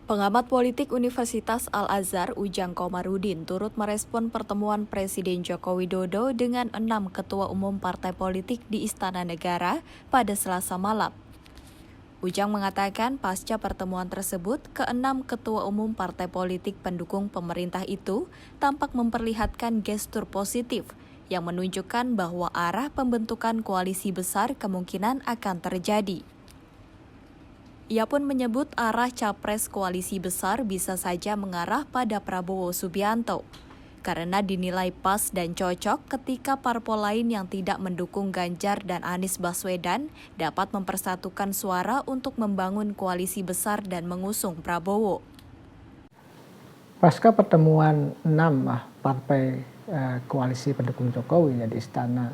Pengamat politik Universitas Al-Azhar Ujang Komarudin turut merespon pertemuan Presiden Joko Widodo dengan 6 ketua umum partai politik di Istana Negara pada Selasa malam. Ujang mengatakan pasca pertemuan tersebut, ke-6 ketua umum partai politik pendukung pemerintah itu tampak memperlihatkan gestur positif yang menunjukkan bahwa arah pembentukan koalisi besar kemungkinan akan terjadi. Ia pun menyebut arah capres koalisi besar bisa saja mengarah pada Prabowo Subianto, karena dinilai pas dan cocok ketika parpol lain yang tidak mendukung Ganjar dan Anies Baswedan dapat mempersatukan suara untuk membangun koalisi besar dan mengusung Prabowo. Pasca pertemuan 6 partai koalisi pendukung Jokowi di Istana,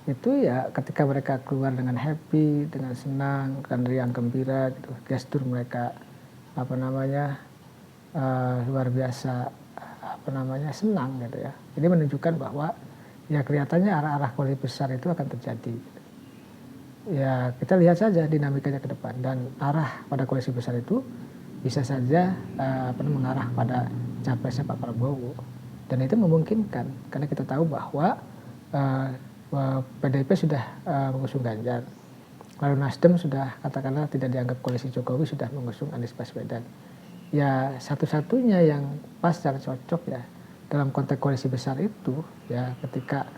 itu ya ketika mereka keluar dengan happy, dengan senang, dan riang gembira gitu, gestur mereka luar biasa senang gitu ya. Ini menunjukkan bahwa ya kelihatannya arah-arah koalisi besar itu akan terjadi. Ya kita lihat saja dinamikanya ke depan, dan arah pada koalisi besar itu bisa saja mengarah pada capresnya Pak Prabowo, dan itu memungkinkan karena kita tahu bahwa PDIP sudah mengusung Ganjar, lalu Nasdem sudah katakanlah tidak dianggap koalisi Jokowi, sudah mengusung Anies Baswedan. Ya satu-satunya yang pas dan cocok ya dalam konteks koalisi besar itu ya ketika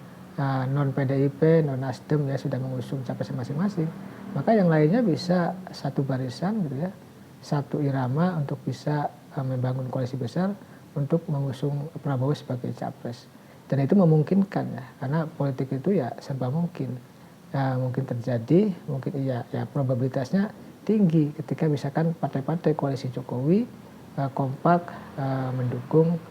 non PDIP, non Nasdem ya sudah mengusung capres masing-masing, maka yang lainnya bisa satu barisan gitu ya, satu irama untuk bisa membangun koalisi besar untuk mengusung Prabowo sebagai capres. Dan itu memungkinkan ya, karena politik itu ya serba mungkin. Ya, mungkin terjadi, mungkin iya, ya probabilitasnya tinggi ketika misalkan partai-partai koalisi Jokowi kompak mendukung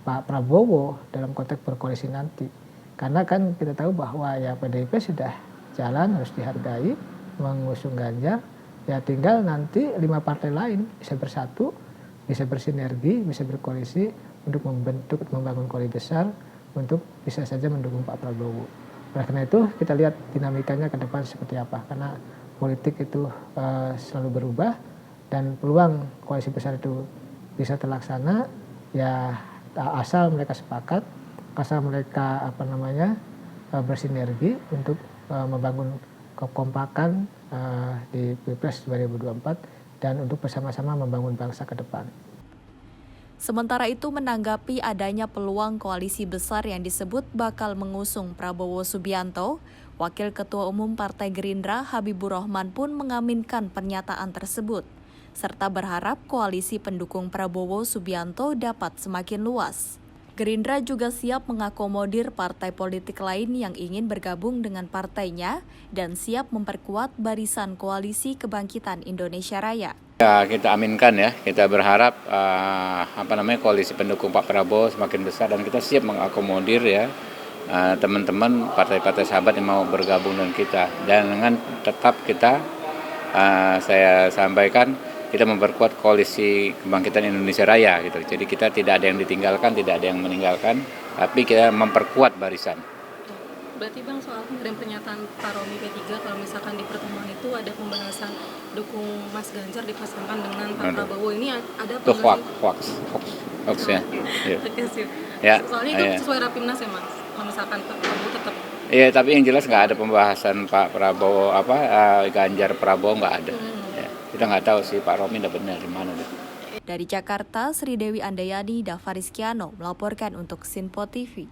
Pak Prabowo dalam konteks berkoalisi nanti. Karena kan kita tahu bahwa ya PDIP sudah jalan, harus dihargai, mengusung Ganjar, ya tinggal nanti 5 partai lain bisa bersatu, bisa bersinergi, bisa berkoalisi untuk membangun koalisi besar untuk bisa saja mendukung Pak Prabowo. Oleh karena itu kita lihat dinamikanya ke depan seperti apa, karena politik itu selalu berubah, dan peluang koalisi besar itu bisa terlaksana ya asal mereka sepakat, asal mereka bersinergi untuk membangun kekompakan di Pilpres 2024 dan untuk bersama-sama membangun bangsa ke depan. Sementara itu menanggapi adanya peluang koalisi besar yang disebut bakal mengusung Prabowo Subianto, Wakil Ketua Umum Partai Gerindra Habibur Rahman pun mengaminkan pernyataan tersebut, serta berharap koalisi pendukung Prabowo Subianto dapat semakin luas. Gerindra juga siap mengakomodir partai politik lain yang ingin bergabung dengan partainya dan siap memperkuat barisan koalisi Kebangkitan Indonesia Raya. Ya, kita aminkan ya, kita berharap koalisi pendukung Pak Prabowo semakin besar, dan kita siap mengakomodir ya teman-teman partai-partai sahabat yang mau bergabung dengan kita. Dan dengan tetap kita saya sampaikan kita memperkuat koalisi Kebangkitan Indonesia Raya gitu. Jadi kita tidak ada yang ditinggalkan, tidak ada yang meninggalkan, tapi kita memperkuat barisan. Berarti Bang, soal kemarin pernyataan Pak Romi P3 kalau misalkan di pertemuan itu ada pembahasan dukung Mas Ganjar dipasangkan dengan Pak Prabowo, ini ada itu hoax ya. Oke, sip. Ya, soalnya itu sesuai Rapimnas ya Mas, kalau misalkan Pak Prabowo tetap. Iya, tapi yang jelas nggak ada pembahasan Pak Prabowo Ganjar Prabowo nggak ada. Ya, kita nggak tahu sih Pak Romi udah benar di mana. Dari Jakarta, Sri Dewi Andayani, Dava Rizkiano melaporkan untuk Sinpo TV.